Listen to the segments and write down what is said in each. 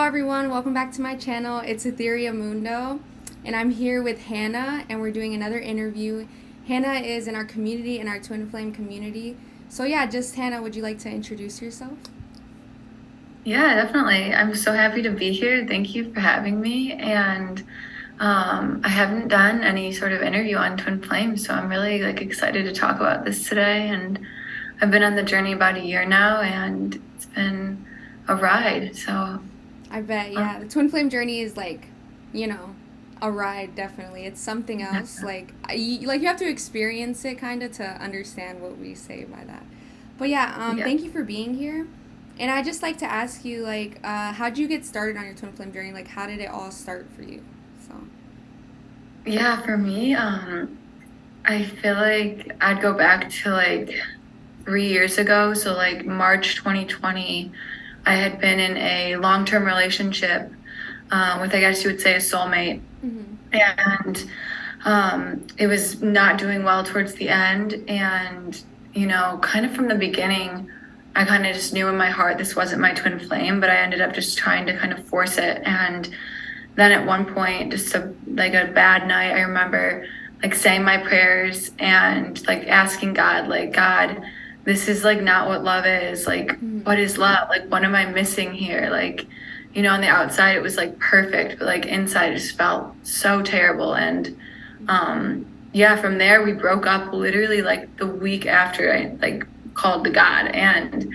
Hello everyone, welcome back to my channel. It's Etheria Mundo, and I'm here with Hannah, and we're doing another interview. Hannah is in our community, in our Twin Flame community. So yeah, just Hannah, would you like to introduce yourself? Yeah, definitely. I'm so happy to be here. Thank you for having me. And I haven't done any sort of interview on Twin Flames, so I'm really excited to talk about this today. And I've been on the journey about a year now, and it's been a ride. So I bet, um, yeah. The Twin Flame journey is you know, a ride, definitely. It's something yeah, else. You have to experience it kind of to understand what we say by that. But yeah, yeah, thank you for being here. And I just like to ask you, how'd you get started on your Twin Flame journey? Like, how did it all start for you? So. yeah. For me, I feel like I'd go back to 3 years ago. So March 2020, I had been in a long-term relationship with, I guess you would say, a soulmate. Mm-hmm. And it was not doing well towards the end. And, kind of from the beginning, I kind of just knew in my heart this wasn't my twin flame, but I ended up just trying to kind of force it. And then at one point, just a bad night, I remember saying my prayers and asking God, God, this is not what love is. Mm-hmm. What is love? What am I missing here? On the outside, it was perfect, but inside, it just felt so terrible. And yeah, from there, we broke up literally the week after I called to God. And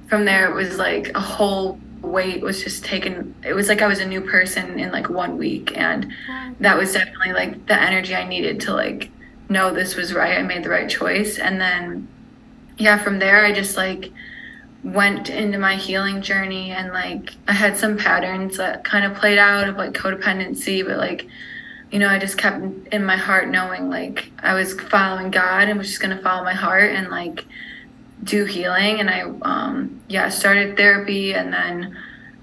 from there, it was a whole weight was just taken. It was like I was a new person in one week. And Wow. that was definitely the energy I needed to know this was right. I made the right choice. And then, yeah, from there, I just went into my healing journey. And I had some patterns that kind of played out of codependency, but I just kept in my heart knowing I was following God and was just going to follow my heart and do healing. And I, yeah, started therapy and then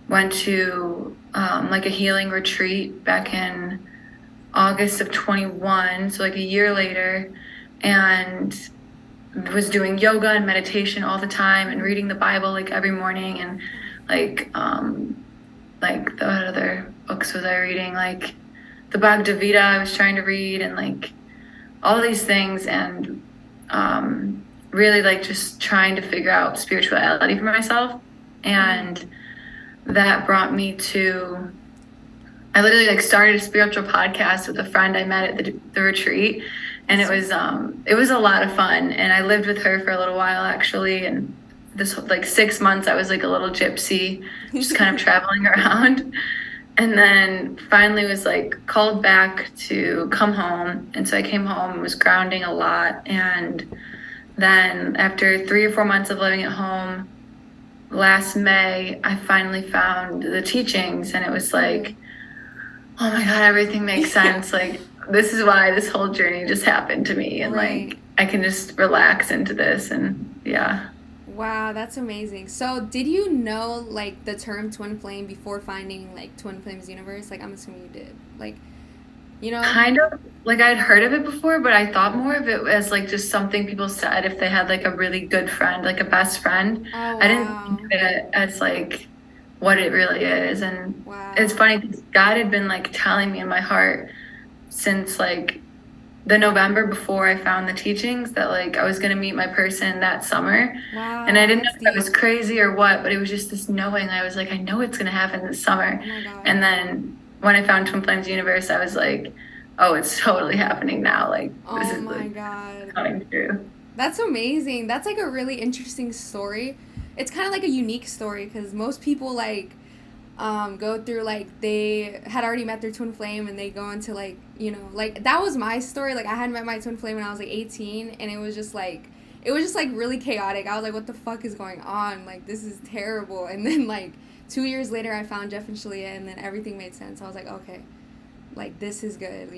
went to a healing retreat back in August of 21. So a year later, and was doing yoga and meditation all the time and reading the Bible every morning. And like, um, the what other books was I reading? The Bhagavad Gita I was trying to read, and all these things. And really just trying to figure out spirituality for myself. Mm-hmm. And that brought me to, I literally started a spiritual podcast with a friend I met at the retreat. And That's so it was a lot of fun. And I lived with her for a little while actually. And this 6 months I was a little gypsy, just kind of traveling around. And then finally was called back to come home. And so I came home and was grounding a lot. And then after 3 or 4 months of living at home, last May, I finally found the teachings, and it was Mm-hmm. oh my God, everything makes Yeah. sense. This is why this whole journey just happened to me. And Right. I can just relax into this. And yeah, Wow, that's amazing. So, did you know the term twin flame before finding Twin Flames Universe? I'm assuming you did. You know? kind of I'd heard of it before, but I thought more of it as just something people said if they had a really good friend, like a best friend. Oh I didn't think wow. of it as what it really is. And it's Wow. funny because God had been telling me in my heart since the November before I found the teachings that I was going to meet my person that summer. And I Wow, didn't know that's if I was deep. crazy or what, but it was just this knowing. I was I know it's going to happen this summer. Oh my god. And then when I found Twin Flames Universe, I was oh, it's totally happening now. This Oh is my god. coming true. That's amazing. That's a really interesting story. It's kind of a unique story because most people go through they had already met their twin flame and they go into that was my story. I had met my twin flame when I was 18, and it was just really chaotic. I was like, what the fuck is going on? This is terrible. And then 2 years later I found Jeff and Shaleia, and then everything made sense. I was like, okay, this is good.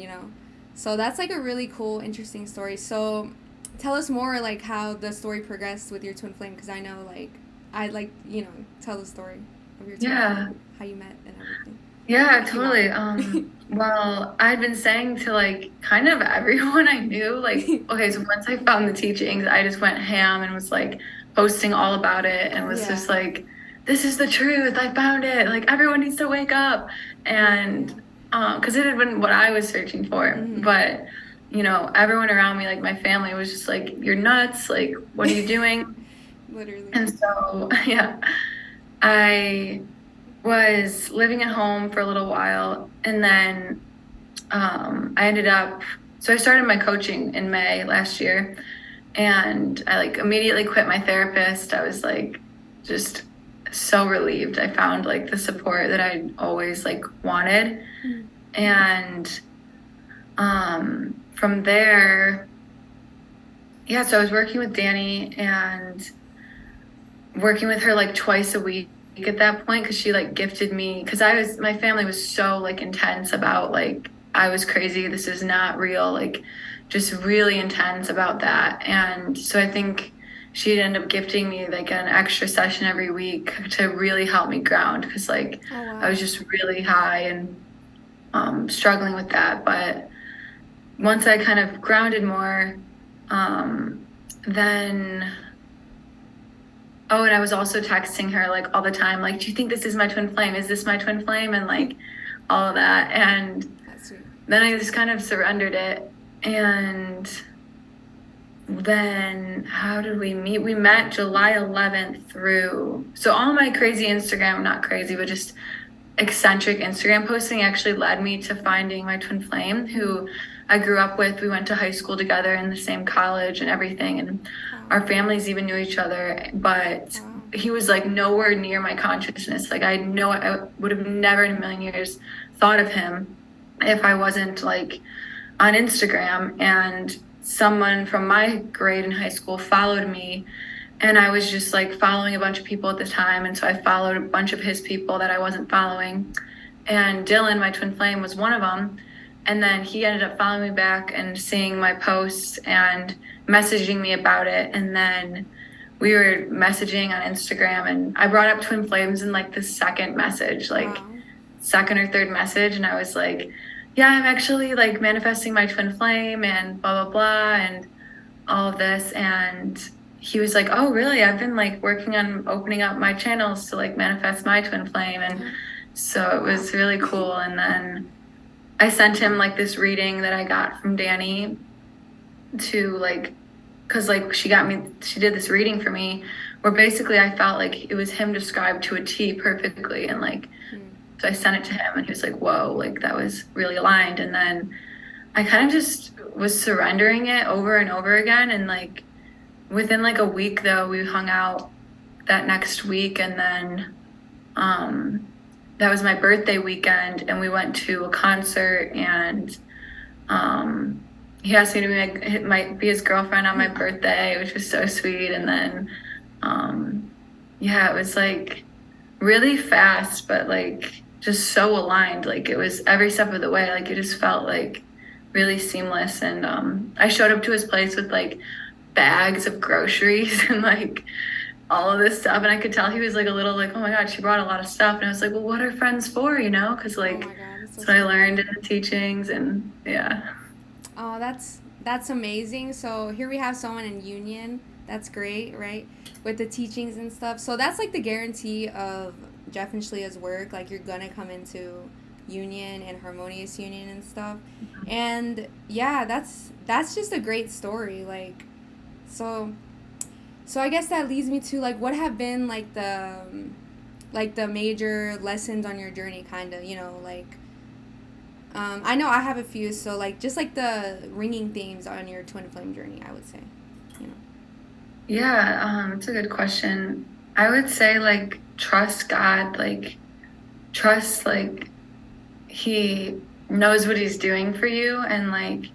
So that's a really cool, interesting story. So tell us more how the story progressed with your twin flame, because I know I'd tell the story of your twin Yeah. flame, how you met and everything, Yeah, if you want. totally. Well, I'd been saying to kind of everyone I knew, okay, so once I found the teachings, I just went ham and was posting all about it and was Yeah. just this is the truth. I found it. Like everyone needs to wake up. And Yeah. because it had been what I was searching for. Mhm. But, everyone around me, like my family was just like, you're nuts. Like, what are you doing? Literally. And so, yeah, I was living at home for a little while. And then I ended up, so I started my coaching in May last year. And I like immediately quit my therapist. I was like just so relieved. I found like the support that I always like wanted. Mm. And from there, yeah, so I was working with Danny and working with her like twice a week at that point because she like gifted me because my family was so like intense about like I was crazy, this is not real, like just really intense about that. And so I think she'd end up gifting me like an extra session every week to really help me ground because like Oh I was wow. just really high and struggling with that. But once I kind of grounded more, then and I was also texting her like all the time, like, do you think this is my twin flame? Is this my twin flame? And like all of that. And That's sweet. then I just kind of surrendered it. And then how did we meet? We met July 11th through, so all my crazy Instagram, not crazy, but just eccentric Instagram posting actually led me to finding my twin flame, who I grew up with. We went to high school together in the same college and everything. And Wow. our families even knew each other, but Wow. he was like nowhere near my consciousness. Like I would have never in a million years thought of him if I wasn't like on Instagram. And someone from my grade in high school followed me, and I was just like following a bunch of people at the time. And so I followed a bunch of his people that I wasn't following. And Dylan, my twin flame, was one of them. And then he ended up following me back and seeing my posts and messaging me about it. And then we were messaging on Instagram, and I brought up twin flames in like the second message, like Wow. second or third message. And I was like, yeah, I'm actually like manifesting my twin flame and blah, blah, blah, and all of this. And he was like, oh, really? I've been like working on opening up my channels to like manifest my twin flame. And Oh, so it wow. was really cool. And then I sent him like this reading that I got from Danny to like, because like she did this reading for me where basically I felt like it was him described to a T perfectly. And like, Mm. so I sent it to him and he was like, whoa, like that was really aligned. And then I kind of just was surrendering it over and over again. And like within like a week though, we hung out that next week. And then um that was my birthday weekend, and we went to a concert. And um he asked me to be his girlfriend on my birthday, which was so sweet. And then yeah, it was like really fast, but like just so aligned. Like it was every step of the way, like it just felt like really seamless. And I showed up to his place with like bags of groceries and like all of this stuff. And I could tell he was like a little like, oh my God, she brought a lot of stuff. And I was like, well, what are friends for, Because Oh like my God, that's so that's what I sweet. learned in the teachings. And yeah. Oh, that's amazing. So here we have someone in union. That's great, right? With the teachings and stuff. So that's like the guarantee of Jeff and Shalea's work. Like you're gonna come into union and harmonious union and stuff. And yeah, that's just a great story. So so I guess that leads me to like what have been like the major lessons on your journey, kind of, I know I have a few, so like just like the ringing themes on your twin flame journey, I would say, you know. Yeah, it's a good question. I would say like trust God, like trust like he knows what he's doing for you. And like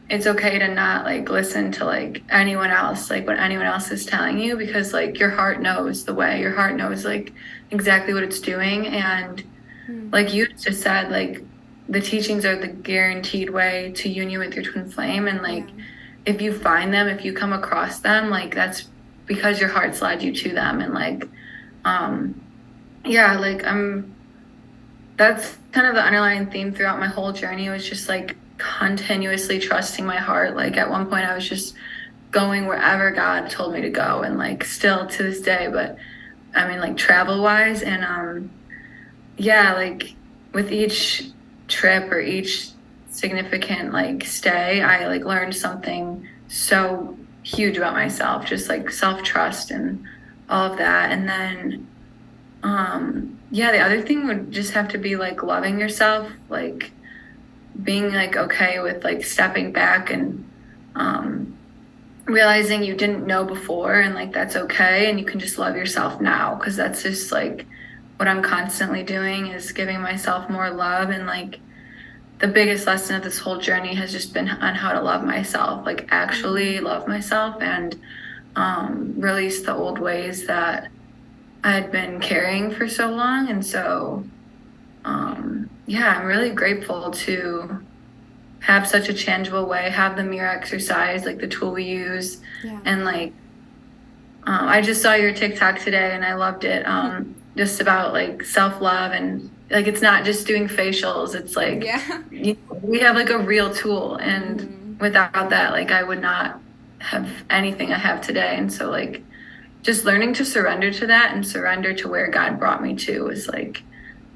it's okay to not like listen to like anyone else, like what anyone else is telling you, because like your heart knows the way. Your heart knows like exactly what it's doing. And Hmm. like you just said, like the teachings are the guaranteed way to union with your twin flame. And Yeah. like if you find them, if you come across them, like that's because your heart's led you to them. And like um yeah, like that's kind of the underlying theme throughout my whole journey, was just like continuously trusting my heart. Like at one point I was just going wherever God told me to go, and like still to this day. But I mean, like travel wise. And yeah, like with each trip or each significant like stay, I like learned something so huge about myself, just like self-trust and all of that. And then yeah, the other thing would just have to be like loving yourself, like being like okay with like stepping back and um realizing you didn't know before, and like that's okay, and you can just love yourself now, because that's just like what I'm constantly doing, is giving myself more love. And like the biggest lesson of this whole journey has just been on how to love myself, like actually Mm-hmm. love myself, and release the old ways that I had been carrying for so long. And so yeah, I'm really grateful to have such a tangible way, have the mirror exercise, like the tool we use. Yeah. And like, I just saw your TikTok today and I loved it. Just about like self love, and like it's not just doing facials. It's like Yeah. we have like a real tool, and Mm-hmm. without that, like I would not have anything I have today. And so like just learning to surrender to that and surrender to where God brought me to was like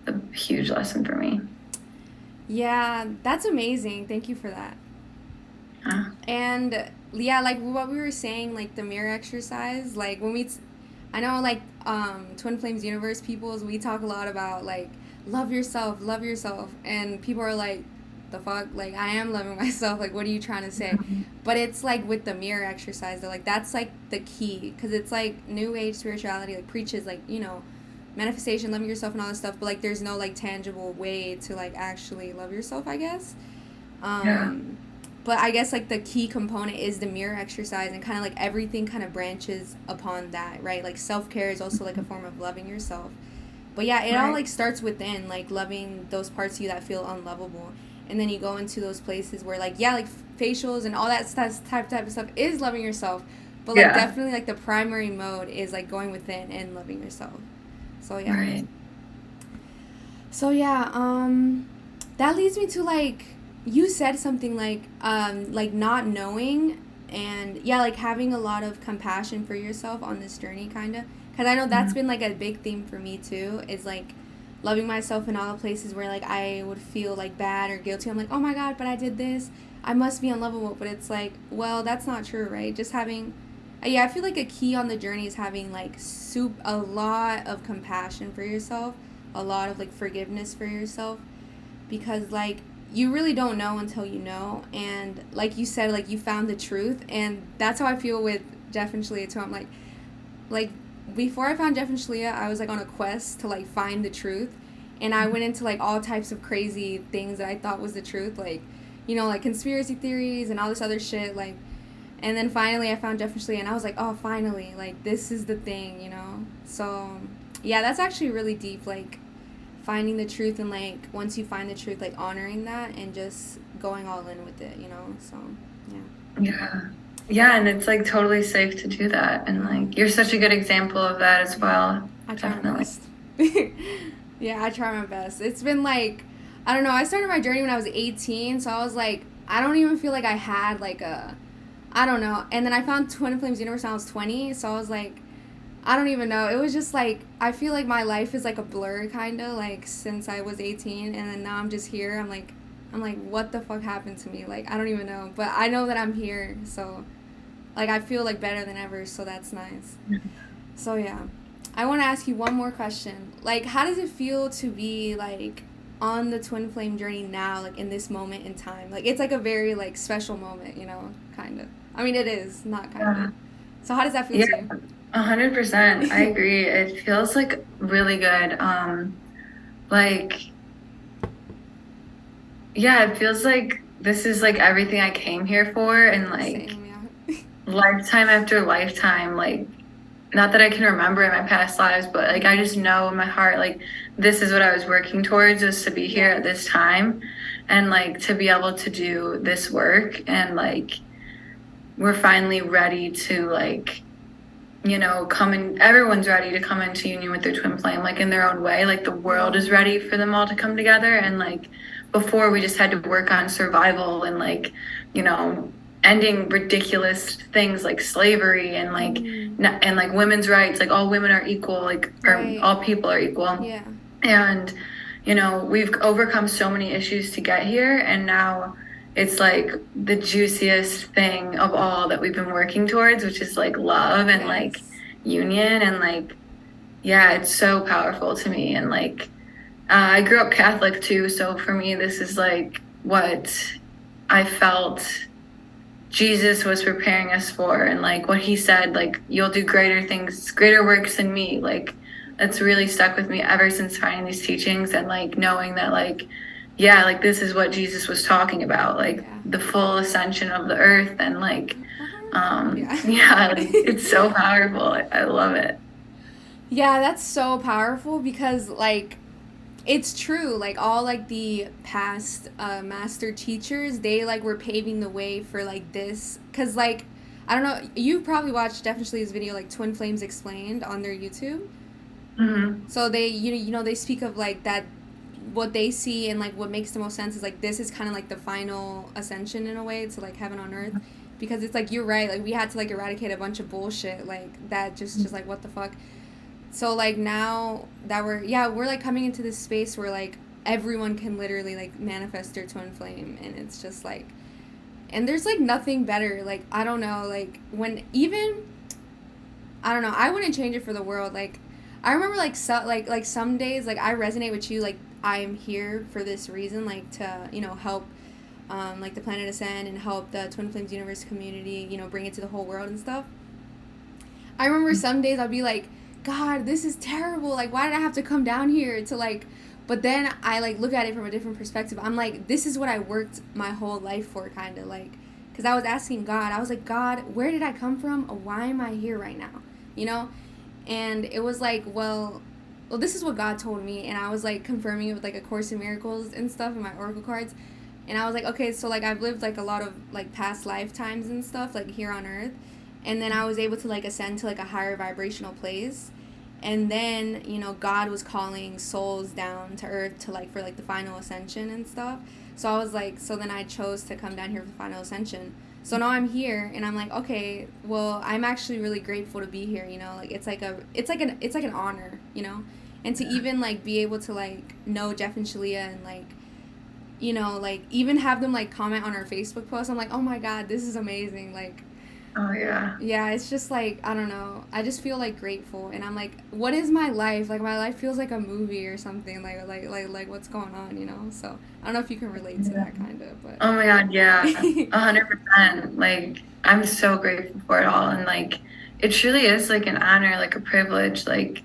a huge lesson for me. Yeah, that's amazing. Thank you for that. Uh, And yeah, like what we were saying, like the mirror exercise, like I know like Twin Flames Universe peoples, we talk a lot about like love yourself, and people are like, the fuck, like I am loving myself. Like, what are you trying to say? But it's like with the mirror exercise, they're like that's like the key, because it's like New Age spirituality, like preaches like manifestation, loving yourself, and all this stuff. But like, there's no like tangible way to like actually love yourself, I guess. yeah. Um, but I guess like the key component is the mirror exercise, and kind of like everything kind of branches upon that, right? Like self care is also like a form of loving yourself. But yeah, it all Right. like starts within, like loving those parts of you that feel unlovable, and then you go into those places where like yeah, like facials and all that stuff, type of stuff is loving yourself. But like Yeah. definitely like the primary mode is like going within and loving yourself. So yeah. Right. So yeah, that leads me to like you said something like not knowing, and yeah, like having a lot of compassion for yourself on this journey, kind of, because I know that's Mhm. been like a big theme for me too, is like loving myself in all the places where like I would feel like bad or guilty. I'm like, oh my god, but I did this, I must be unlovable. But it's like, well, that's not true, right? Just having yeah, I feel like a key on the journey is having like a lot of compassion for yourself, a lot of like forgiveness for yourself, because like you really don't know until you know. And like you said, like you found the truth, and that's how I feel with Jeff and Shaleia too. I'm like before I found Jeff and Shaleia, I was like on a quest to like find the truth, and I went into like all types of crazy things that I thought was the truth, like like conspiracy theories and all this other shit, like. And then finally I found Jeff and Shaleia, and I was like, oh, finally, like this is the thing. So yeah, that's actually really deep, like finding the truth, and like once you find the truth, like honoring that and just going all in with it. So yeah. Yeah. Yeah, and it's like totally safe to do that. And Mm-hmm. like you're such a good example of that as Yeah, well. I try my Definitely. best. Yeah, I try my best. It's been like, I don't know, I started my journey when I was 18, so I was like, I don't even feel like I had like I don't know. And then I found Twin Flames Universe when I was 20, so I was like, I don't even know. It was just like, I feel like my life is like a blur, kind of like since I was 18, and then now I'm just here. I'm like, what the fuck happened to me? Like, I don't even know. But I know that I'm here, so like I feel like better than ever, so that's nice. So yeah. I want to ask you one more question. Like, how does it feel to be like on the twin flame journey now, like in this moment in time? Like, it's like a very like special moment, kind of. I mean, it is not kind of. Yeah. So how does that feel Yeah, to you? 100%. I agree. It feels like really good. Like, yeah, it feels like this is like everything I came here for, and like Same, yeah. lifetime after lifetime, like not that I can remember in my past lives, but like I just know in my heart, like this is what I was working towards, was to be here Yeah. at this time, and like to be able to do this work. And like we're finally ready to like, come in, everyone's ready to come into union with their twin flame, like in their own way. Like the world is Mm. ready for them all to come together. And like before we just had to work on survival and like, you know, ending ridiculous things like slavery and like and like women's rights, like all women are equal, like or Right. all people are equal. Yeah. And we've overcome so many issues to get here, and now it's like the juiciest thing of all that we've been working towards, which is like love and like Yes. union and like yeah, it's so powerful to me. And like I grew up Catholic too, so for me this is like what I felt Jesus was preparing us for, and like what he said, like you'll do greater things, greater works than me. Like that's really stuck with me ever since finding these teachings and like knowing that like yeah, like this is what Jesus was talking about, like Yeah. the full ascension of the earth and like Yeah. yeah, like it's so powerful. I love it. Yeah, that's so powerful because like it's true, like all like the past master teachers, they like were paving the way for like this because like I don't know, you probably watched Jeff and Shalea's video like Twin Flames Explained on their YouTube. Mm-hmm. So they they speak of like that what they see and like what makes the most sense is like this is kind of like the final ascension in a way to like heaven on earth, because it's like you're right, like we had to like eradicate a bunch of bullshit like that, just like what the fuck. So like now that we're like coming into this space where like everyone can literally like manifest their twin flame, and it's just like, and there's like nothing better, like I don't know, like when even I don't know, I wouldn't change it for the world. Like I remember like like some days like I resonate with you, like I'm here for this reason, like to help like the planet ascend and help the Twin Flames universe community, bring it to the whole world and stuff. I remember some days I'll be like, God, this is terrible. Like, why did I have to come down here to like? But then I like look at it from a different perspective. I'm like, this is what I worked my whole life for, kind of like, because I was asking God. I was like, God, where did I come from? Why am I here right now? You know, and it was like, well, this is what God told me, and I was like confirming it with like a Course in Miracles and stuff in my oracle cards. And I was like, okay, so like I've lived like a lot of like past lifetimes and stuff like here on earth, and then I was able to like ascend to like a higher vibrational place, and then God was calling souls down to earth to like for like the final ascension and stuff. So I was like, so then I chose to come down here for the final ascension. So now I'm here, and I'm like, okay, well, I'm actually really grateful to be here. Like it's like an honor, and to even like be able to like know Jeff and Shaleia and like like even have them like comment on our Facebook post. I'm like, oh my God, this is amazing. Like, Oh yeah. yeah, it's just like, I don't know. I just feel like grateful, and I'm like, what is my life? Like my life feels like a movie or something. Like what's going on? So I don't know if you can relate to that kind of, but Oh my God, yeah, 100%. Like, I'm so grateful for it all. And like, it truly is like an honor, like a privilege. Like,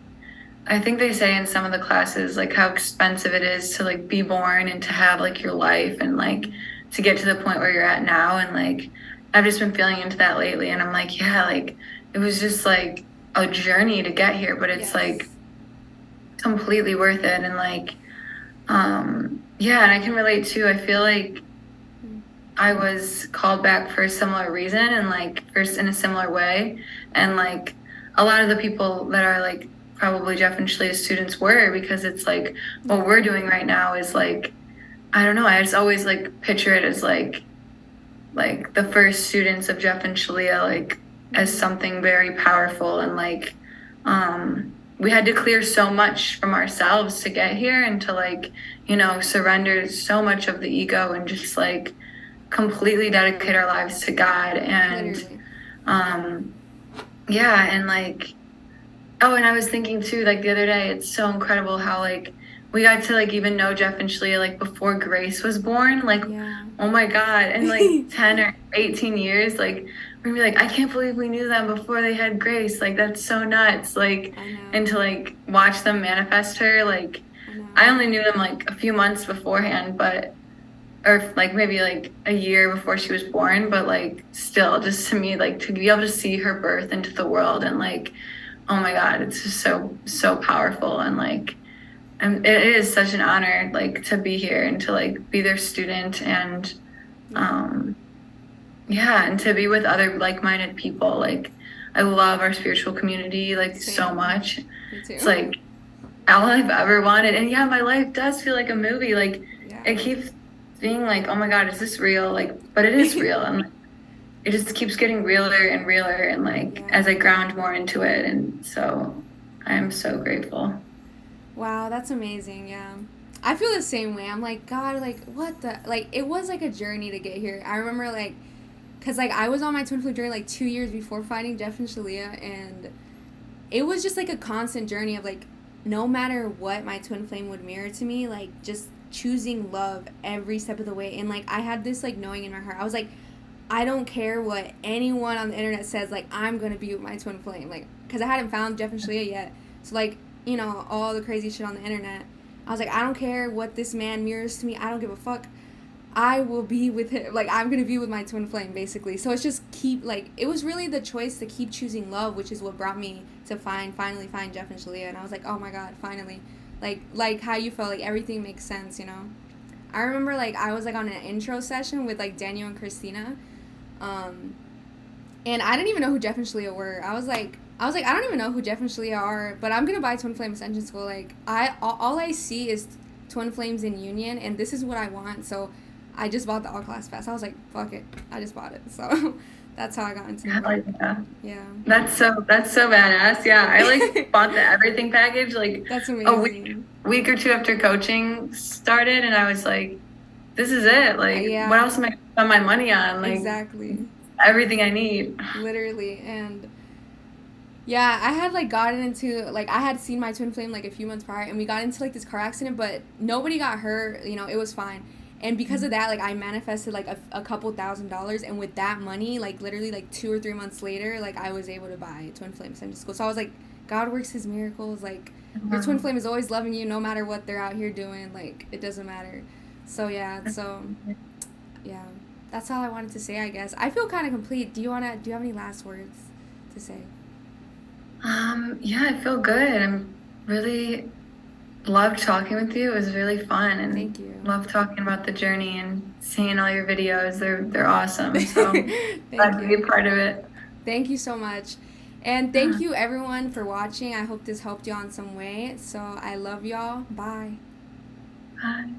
I think they say in some of the classes, like how expensive it is to like be born and to have like your life and like to get to the point where you're at now. And like, I've just been feeling into that lately. And I'm like, yeah, like it was just like a journey to get here, but it's like yes. completely worth it. And like, yeah, and I can relate too. I feel like I was called back for a similar reason and like first in a similar way. And like a lot of the people that are like probably Jeff and Shaleia students were, because it's like what we're doing right now is like, I don't know, I just always like picture it as like the first students of Jeff and Shaleia, like as something very powerful. And like we had to clear so much from ourselves to get here and to like, surrender so much of the ego and just like completely dedicate our lives to God. And Literally. um yeah, and like oh, and I was thinking too, like the other day, it's so incredible how like we got to like even know Jeff and Shaleia like before Grace was born. Like, Yeah. oh my God, in like 10 or 18 years, like we're gonna be like, I can't believe we knew them before they had Grace. Like that's so nuts. Like, I know. and to like watch them manifest her, like I know. I only knew them like a few months beforehand, but or like maybe like a year before she was born, but like still just to me, like to be able to see her birth into the world and like, oh my God, it's just so powerful. And like and it is such an honor like to be here and to like be their student and um yeah, and to be with other like-minded people. Like I love our spiritual community like so Same. much. Me too. It's like all I've ever wanted. And yeah, my life does feel like a movie. Like Yeah. it keeps being like, oh my God, is this real? Like, but it is real. And it just keeps getting realer and realer, and like Yeah. as I ground more into it, and so I am so grateful. Wow, that's amazing. Yeah. I feel the same way. I'm like, God, like, what the? Like, it was like a journey to get here. I remember, like, because, like, I was on my twin flame journey, like, 2 years before finding Jeff and Shaleia, and it was just, like, a constant journey of, like, no matter what my twin flame would mirror to me, like, just choosing love every step of the way. And, like, I had this, like, knowing in my heart. I was like, I don't care what anyone on the internet says, like, I'm gonna be with my twin flame. Like, because I hadn't found Jeff and Shaleia yet. So, like, all the crazy shit on the internet. I was like, I don't care what this man mirrors to me. I don't give a fuck. I will be with him. Like, I'm gonna be with my twin flame, basically. So it's just like, it was really the choice to keep choosing love, which is what brought me to finally find Jeff and Shaleia. And I was like, oh my God, finally. Like how you felt, like, everything makes sense. I remember, like, I was, like, on an intro session with, like, Daniel and Christina, um, and I didn't even know who Jeff and Shaleia were. I was like, I don't even know who Jeff and Shaleia are, but I'm gonna buy Twin Flame Ascension School. Like, all I see is Twin Flames in union, and this is what I want. So I just bought the all class pass. I was like, fuck it, I just bought it. So that's how I got into Yeah, it. like, yeah. Yeah. That's so badass. Yeah, I like bought the everything package like That's a week amazing. week or two after coaching started, and I was like, this is it. Like, what Yeah. else am I gonna spend my money on? Like, Exactly. everything I need. Literally, and yeah, I had, like, gotten into, like, I had seen my twin flame, like, a few months prior, and we got into, like, this car accident, but nobody got hurt. It was fine. And because of that, like, I manifested, like, a couple $1,000s, and with that money, like, literally, like, 2 or 3 months later, like, I was able to buy Twin Flame Ascension School. So I was like, God works his miracles. Like, your twin flame is always loving you no matter what they're out here doing. Like, it doesn't matter. So, yeah, that's all I wanted to say, I guess. I feel kind of complete. Do you have any last words to say? Yeah, I feel good. I'm really loved talking with you. It was really fun, Thank and you. love talking about the journey and seeing all your videos. They're awesome. So glad Thank to be a you. part of it. Thank you so much. And thank you everyone for watching. I hope this helped you on some way. So I love y'all. Bye. Bye.